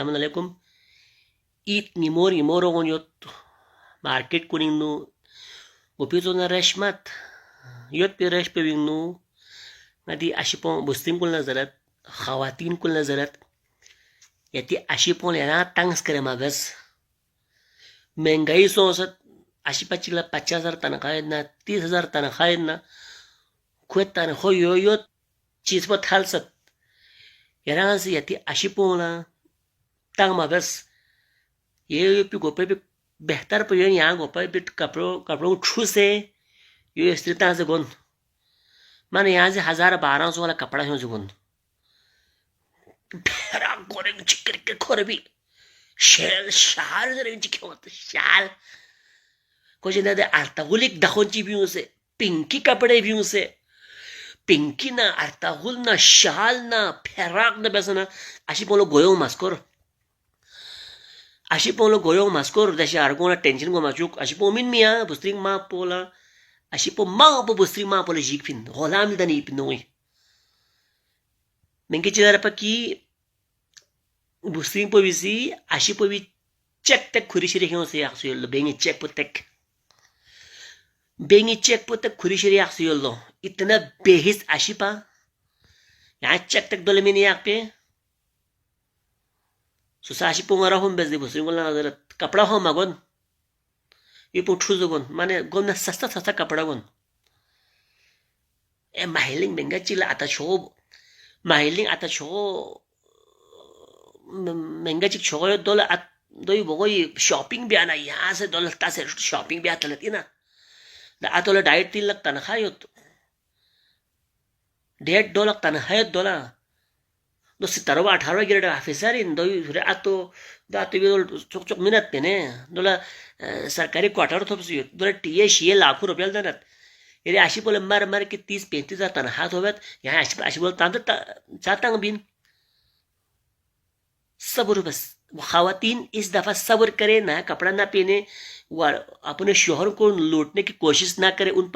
Assalamualaikum. It nimor imoro ngonyot market kuning nu opito na reshmat. Yot pe resh pe wing nu ngadi ashipon bustim kul nazarat khawatin kul nazarat yati ashipon yana tangs करे magas महंगाई सोसत ashipachila 50,000 तनखा ना 30,000 तनखा ना खुएतान हो यो चीज पर थालसत yana से यति ashipon la tang magas ये पे गोपे पे बेहतर पे यहाँ गोपे पे कपड़ों छू से ये स्त्रीता से गुन माने यहाँ से 1,000-1,200 वाला कपड़ा है जुगुन फेरा गोरे चिकर के खोरे भी शेल शाल जरे चिके होते शाल कुछ नहीं दे आर्तागुलिक दाखोंची भी उसे पिंकी कपड़े भी उसे पिंकी ना आर्तागुल ना शाल ना फेराक ना बेसना अशी बोलो गोयो मास्कोर अशी पोलो गोयो मास्कोर जशी आर्गोना टेंशन गो माचुक अशी पो मिन मिया बुस्त्रिंग मा पोला अशी पो मा पो बुस्त्रिंग मा पोला जीक फिन होलाम दनी पिनोई मेंके चिदार पकी बुस्त्रिंग पो विसी अशी पो वि चेक तक खुरिशिरी हें से याक्सु योल्लो बेंगी चेक पो तक खुरिशिरी याक्सु योल्लो इतना बेहिस अशी पा यहाँ चेक तक दोले मिनी याक पे सुसाशी पोंगरा होम बेस दे बुस्रिंगोला नजर कपड़ा हो मागोन ये पुठू जोगोन माने गोन सस्ता कपड़ा गोन ए माहिलिंग बेंगा चिला आता छो माहिलिंग आता छो महंगा चिक छो यो दोला दोई बोगोई शॉपिंग भी आना यहाँ से डॉलर तासे शॉपिंग भी आता लती ना दा आतोला डाइट 3 लाख तनखा यो $1.5 तनखा यो दोला do si tarwa 18 gira da officerin do रे ato da to चोक मिनत पेने दोला सरकारी क्वार्टर थोप सुयो दोला टीए लाखों रुपये देनात ये अशी बोले मार की 30-35 तनखा होवत यहाँ अशी बोल तांत चातांग बिन सब्र बस खवातीन इस दफा सब्र करे ना कपड़ा ना पहने अपने शोहर को लूटने की कोशिश ना करे उन